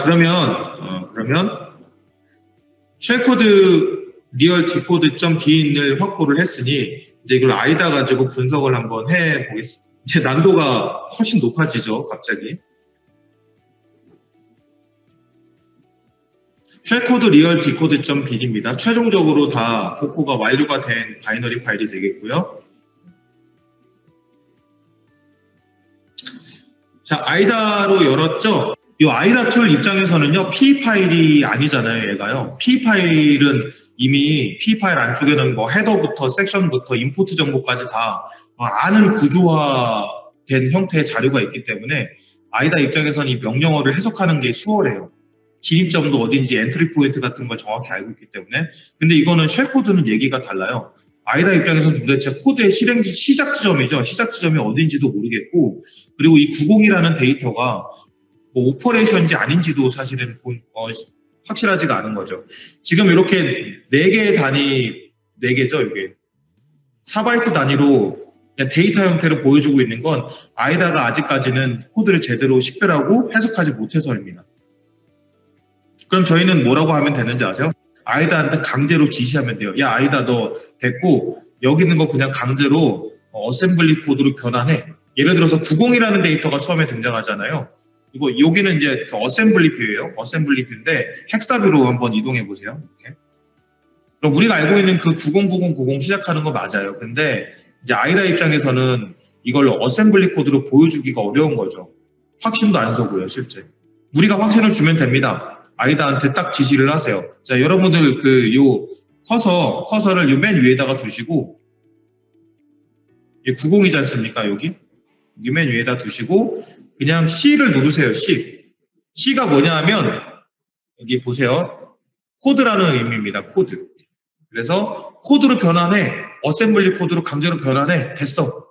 그러면 쉘코드 리얼 디코드.bin을 확보를 했으니 이제 이걸 아이다 가지고 분석을 한번 해보겠습니다. 이제 난도가 훨씬 높아지죠, 갑자기. 쉘코드 리얼 디코드.bin입니다. 최종적으로 다 복호가 완료가 된 바이너리 파일이 되겠고요. 자, 아이다로 열었죠? 이 아이다 툴 입장에서는요, P 파일이 아니잖아요, 얘가요. P 파일은 이미 P 파일 안쪽에는 뭐 헤더부터 섹션부터 인포트 정보까지 다 아는 구조화된 형태의 자료가 있기 때문에 아이다 입장에서는 이 명령어를 해석하는 게 수월해요. 진입점도 어딘지 엔트리 포인트 같은 걸 정확히 알고 있기 때문에. 근데 이거는 쉘코드는 얘기가 달라요. 아이다 입장에서는 도대체 코드의 실행 시작 지점이죠. 시작 지점이 어딘지도 모르겠고, 그리고 이 90이라는 데이터가 뭐 오퍼레이션인지 아닌지도 사실은 확실하지가 않은 거죠. 지금 이렇게 4개의 단위, 4개죠, 이게. 4바이트 단위로 그냥 데이터 형태를 보여주고 있는 건 아이다가 아직까지는 코드를 제대로 식별하고 해석하지 못해서입니다. 그럼 저희는 뭐라고 하면 되는지 아세요? 아이다한테 강제로 지시하면 돼요. 야, 아이다 너 됐고 여기 있는 거 그냥 강제로 어셈블리 코드로 변환해. 예를 들어서 90이라는 데이터가 처음에 등장하잖아요. 이거 여기는 이제 어셈블리 뷰예요. 어셈블리 뷰인데 헥사뷰로 한번 이동해 보세요. 이렇게. 그럼 우리가 알고 있는 그 909090 시작하는 거 맞아요. 근데 이제 아이다 입장에서는 이걸 어셈블리 코드로 보여주기가 어려운 거죠. 확신도 안 서고요, 실제. 우리가 확신을 주면 됩니다. 아이다한테 딱 지시를 하세요. 자, 여러분들 요 커서를 요 맨 위에다가 두시고, 90이지 않습니까, 여기 맨 위에다 두시고, 그냥 C를 누르세요, C. C가 뭐냐 하면, 여기 보세요. 코드라는 의미입니다, 코드. 그래서 코드로 변환해. 어셈블리 코드로 강제로 변환해. 됐어.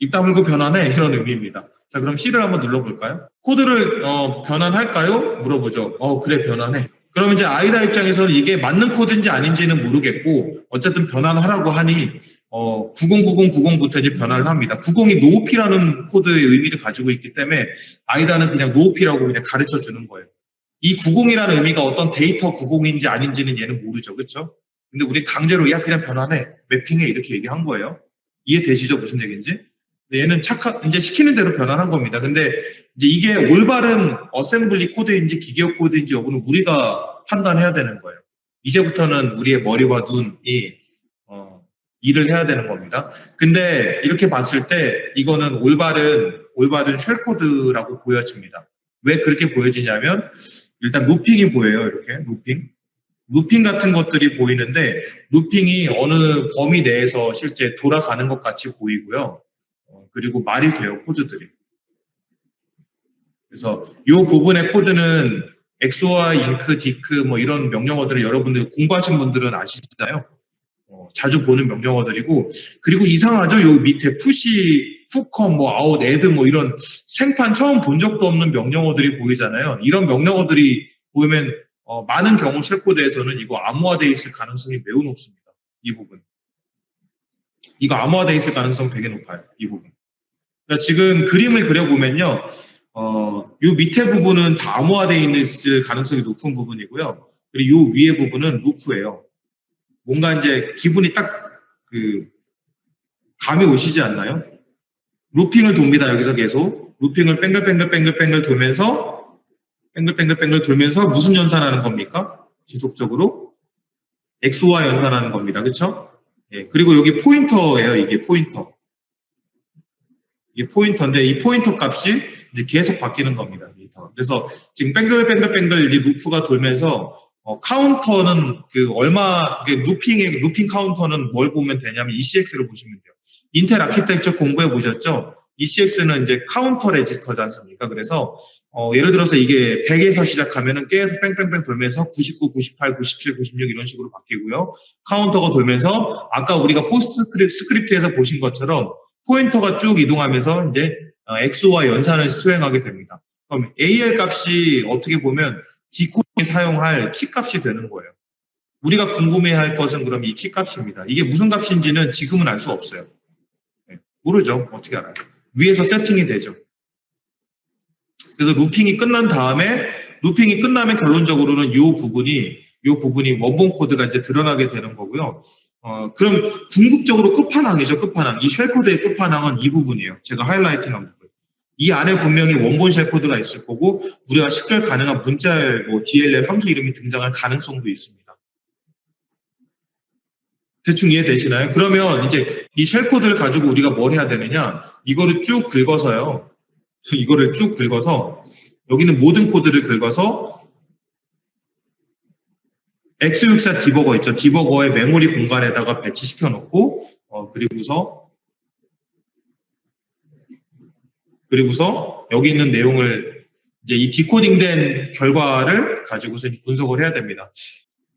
입 다물고 변환해. 이런 의미입니다. 자, 그럼 C를 한번 눌러볼까요? 코드를 변환할까요? 물어보죠. 그래, 변환해. 그럼 이제 아이다 입장에서는 이게 맞는 코드인지 아닌지는 모르겠고 어쨌든 변환하라고 하니 909090부터 이제 변환을 합니다. 90이 노오피라는 코드의 의미를 가지고 있기 때문에 아이다는 그냥 노오피라고 그냥 가르쳐 주는 거예요. 이 90이라는 의미가 어떤 데이터 90인지 아닌지는 얘는 모르죠. 그렇죠? 근데 우리 강제로 야 그냥 변환해. 매핑해. 이렇게 얘기한 거예요. 이해되시죠? 무슨 얘기인지? 얘는 이제 시키는 대로 변환한 겁니다. 근데 이제 이게 올바른 어셈블리 코드인지 기계어 코드인지 여부는 우리가 판단해야 되는 거예요. 이제부터는 우리의 머리와 눈이 일을 해야 되는 겁니다. 근데 이렇게 봤을 때 이거는 올바른 쉘코드라고 보여집니다. 왜 그렇게 보여지냐면 일단 루핑이 보여요. 이렇게 루핑 같은 것들이 보이는데 루핑이 어느 범위 내에서 실제 돌아가는 것 같이 보이고요. 그리고 말이 돼요, 코드들이. 그래서 이 부분의 코드는 XOR, INC, DIC 뭐 이런 명령어들을 여러분들 공부하신 분들은 아시잖아요. 자주 보는 명령어들이고, 그리고 이상하죠? 요 밑에 푸시, 푸컴, 뭐 아웃, 애드 뭐 이런 생판 처음 본 적도 없는 명령어들이 보이잖아요. 이런 명령어들이 보이면 많은 경우 쉘코드에서는 이거 암호화되어 있을 가능성이 매우 높습니다. 이 부분. 이거 암호화되어 있을 가능성 되게 높아요. 이 부분. 그러니까 지금 그림을 그려보면요. 요 밑에 부분은 다 암호화되어 있을 가능성이 높은 부분이고요. 그리고 요 위에 부분은 루프예요. 뭔가 이제 기분이 딱 감이 오시지 않나요? 루핑을 돕니다. 여기서 계속. 루핑을 뺑글뺑글 돌면서 무슨 연산하는 겁니까? 지속적으로 XOR 연산하는 겁니다. 그렇죠? 예, 그리고 여기 포인터예요. 이게 포인터. 이게 포인터인데 이 포인터 값이 이제 계속 바뀌는 겁니다. 데이터. 그래서 지금 뺑글뺑글 이 루프가 돌면서 카운터는 루핑 카운터는 뭘 보면 되냐면 ECX를 보시면 돼요. 인텔 아키텍처 공부해 보셨죠? ECX는 이제 카운터 레지스터지 않습니까? 그래서 예를 들어서 이게 100에서 시작하면은 계속 뺑뺑뺑 돌면서 99, 98, 97, 96 이런 식으로 바뀌고요. 카운터가 돌면서 아까 우리가 포스트스크립트에서 보신 것처럼 포인터가 쭉 이동하면서 이제 XOR 연산을 수행하게 됩니다. 그럼 AL 값이 어떻게 보면 디코딩에 사용할 키 값이 되는 거예요. 우리가 궁금해할 것은 그럼 이 키 값입니다. 이게 무슨 값인지는 지금은 알 수 없어요. 모르죠. 어떻게 알아요? 위에서 세팅이 되죠. 그래서 루핑이 끝나면 결론적으로는 이 부분이 원본 코드가 이제 드러나게 되는 거고요. 그럼 궁극적으로 끝판왕이죠, 끝판왕. 이 쉘코드의 끝판왕은 이 부분이에요. 제가 하이라이팅한 부분. 이 안에 분명히 원본 쉘코드가 있을 거고, 우리가 식별 가능한 문자열, DLL 함수 이름이 등장할 가능성도 있습니다. 대충 이해되시나요? 그러면 이제 이 쉘코드를 가지고 우리가 뭘 해야 되느냐? 이거를 쭉 긁어서요. 이거를 쭉 긁어서, 여기는 모든 코드를 긁어서, X64 디버거 있죠. 디버거의 메모리 공간에다가 배치시켜 놓고, 그리고서 여기 있는 내용을 이제 이 디코딩된 결과를 가지고서 분석을 해야 됩니다.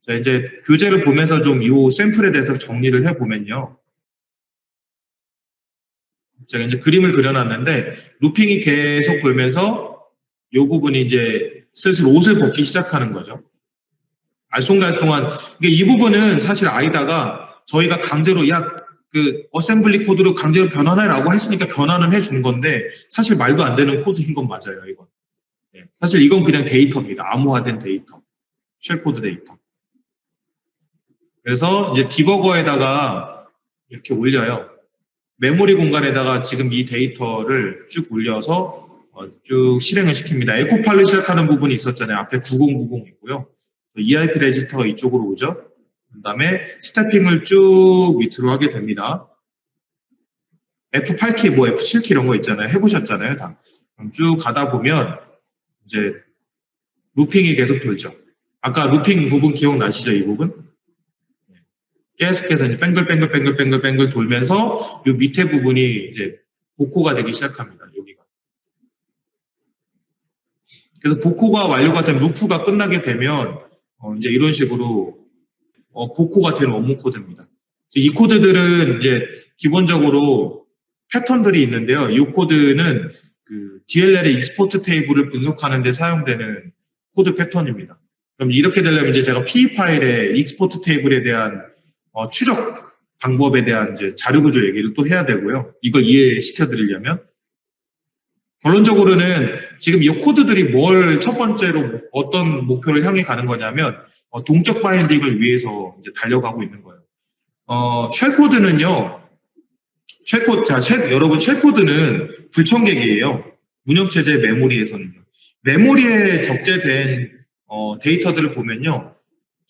자, 이제 교재를 보면서 좀 이 샘플에 대해서 정리를 해보면요. 제가 이제 그림을 그려놨는데, 루핑이 계속 돌면서 이 부분이 이제 슬슬 옷을 벗기 시작하는 거죠. 알쏭달쏭한, 이 부분은 사실 아이다가 저희가 강제로, 어셈블리 코드로 강제로 변환해라고 했으니까 변환을 해준 건데, 사실 말도 안 되는 코드인 건 맞아요, 이건. 사실 이건 그냥 데이터입니다. 암호화된 데이터. 쉘코드 데이터. 그래서 이제 디버거에다가 이렇게 올려요. 메모리 공간에다가 지금 이 데이터를 쭉 올려서 쭉 실행을 시킵니다. 에코팔로 시작하는 부분이 있었잖아요. 앞에 9090 있고요. EIP 레지스터가 이쪽으로 오죠. 그 다음에 스태핑을 쭉 밑으로 하게 됩니다. F8키, F7키 이런 거 있잖아요. 해보셨잖아요, 다. 그럼 쭉 가다 보면 이제 루핑이 계속 돌죠. 아까 루핑 부분 기억나시죠, 이 부분? 계속해서 이제 뱅글 돌면서 이 밑에 부분이 이제 복호가 되기 시작합니다. 여기가. 그래서 복호가 완료가 된 루프가 끝나게 되면 이제 이런 식으로 복호가 된 원문 코드입니다. 이 코드들은 이제 기본적으로 패턴들이 있는데요. 이 코드는 그 DLL의 익스포트 테이블을 분석하는 데 사용되는 코드 패턴입니다. 그럼 이렇게 되려면 이제 제가 PE 파일의 익스포트 테이블에 대한 추적 방법에 대한 이제 자료 구조 얘기를 또 해야 되고요. 이걸 이해시켜 드리려면 결론적으로는 지금 이 코드들이 첫 번째로 어떤 목표를 향해 가는 거냐면 동적 바인딩을 위해서 이제 달려가고 있는 거예요. 쉘코드는요. 여러분 쉘코드는 불청객이에요. 운영체제 메모리에서는요. 메모리에 적재된 데이터들을 보면요.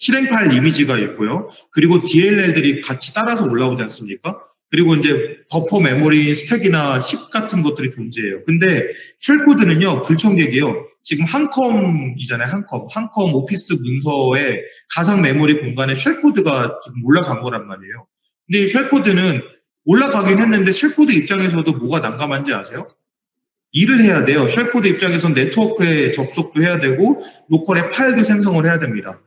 실행 파일 이미지가 있고요. 그리고 DLL들이 같이 따라서 올라오지 않습니까? 그리고 이제 버퍼 메모리 스택이나 힙 같은 것들이 존재해요. 근데 쉘코드는요, 불청객이에요. 지금 한컴이잖아요, 한컴 오피스 문서의 가상 메모리 공간에 쉘코드가 지금 올라간 거란 말이에요. 근데 이 쉘코드는 올라가긴 했는데 쉘코드 입장에서도 뭐가 난감한지 아세요? 일을 해야 돼요. 쉘코드 입장에서는 네트워크에 접속도 해야 되고 로컬에 파일도 생성을 해야 됩니다.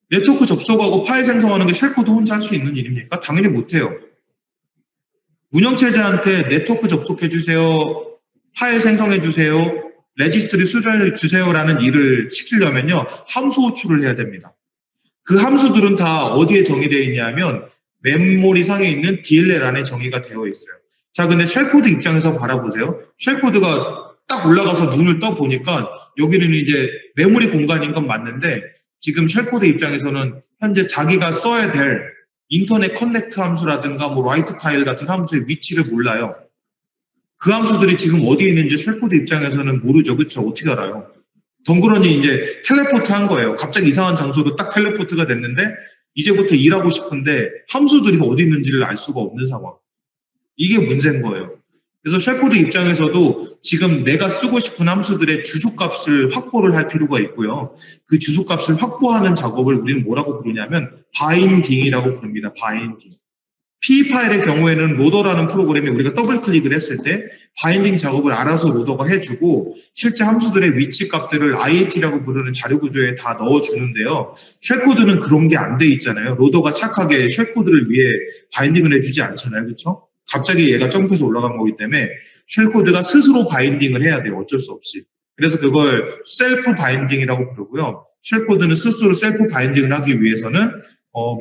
네트워크 접속하고 파일 생성하는 게 쉘코드 혼자 할 수 있는 일입니까? 당연히 못해요. 운영체제한테 네트워크 접속해주세요, 파일 생성해주세요, 레지스트리 수정해주세요라는 일을 시키려면요, 함수 호출을 해야 됩니다. 그 함수들은 다 어디에 정의되어 있냐면 메모리 상에 있는 DLL 안에 정의가 되어 있어요. 자, 근데 쉘코드 입장에서 바라보세요. 쉘코드가 딱 올라가서 눈을 떠보니까 여기는 이제 메모리 공간인 건 맞는데 지금 쉘코드 입장에서는 현재 자기가 써야 될 인터넷 커넥트 함수라든가 라이트 파일 같은 함수의 위치를 몰라요. 그 함수들이 지금 어디에 있는지 쉘코드 입장에서는 모르죠. 그렇죠? 어떻게 알아요? 덩그러니 이제 텔레포트 한 거예요. 갑자기 이상한 장소로 딱 텔레포트가 됐는데 이제부터 일하고 싶은데 함수들이 어디 있는지를 알 수가 없는 상황. 이게 문제인 거예요. 그래서 쉘코드 입장에서도 지금 내가 쓰고 싶은 함수들의 주소값을 확보를 할 필요가 있고요. 그 주소값을 확보하는 작업을 우리는 뭐라고 부르냐면 바인딩이라고 부릅니다. 바인딩. PE 파일의 경우에는 로더라는 프로그램에 우리가 더블 클릭을 했을 때 바인딩 작업을 알아서 로더가 해주고 실제 함수들의 위치 값들을 IAT라고 부르는 자료 구조에 다 넣어주는데요. 쉘코드는 그런 게 안 돼 있잖아요. 로더가 착하게 쉘코드를 위해 바인딩을 해주지 않잖아요. 그렇죠? 갑자기 얘가 점프해서 올라간 거기 때문에 쉘코드가 스스로 바인딩을 해야 돼요. 어쩔 수 없이. 그래서 그걸 셀프 바인딩이라고 부르고요. 쉘코드는 스스로 셀프 바인딩을 하기 위해서는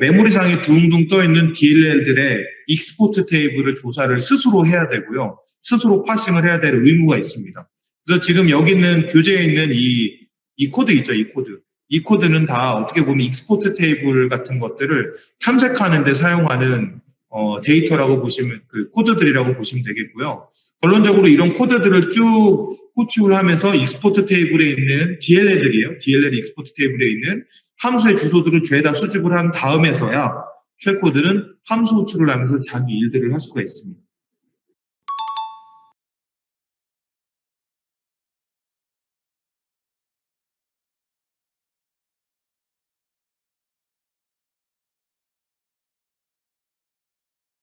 메모리상에 둥둥 떠있는 DLL들의 익스포트 테이블을 조사를 스스로 해야 되고요. 스스로 파싱을 해야 될 의무가 있습니다. 그래서 지금 여기 있는 교재에 있는 이 코드 있죠, 이 코드. 이 코드는 다 어떻게 보면 익스포트 테이블 같은 것들을 탐색하는 데 사용하는 데이터라고 보시면, 그 코드들이라고 보시면 되겠고요. 결론적으로 이런 코드들을 쭉 호출을 하면서 익스포트 테이블에 있는 DLL들이에요. DLL 익스포트 테이블에 있는 함수의 주소들을 죄다 수집을 한 다음에서야 쉘코드는 함수 호출을 하면서 자기 일들을 할 수가 있습니다.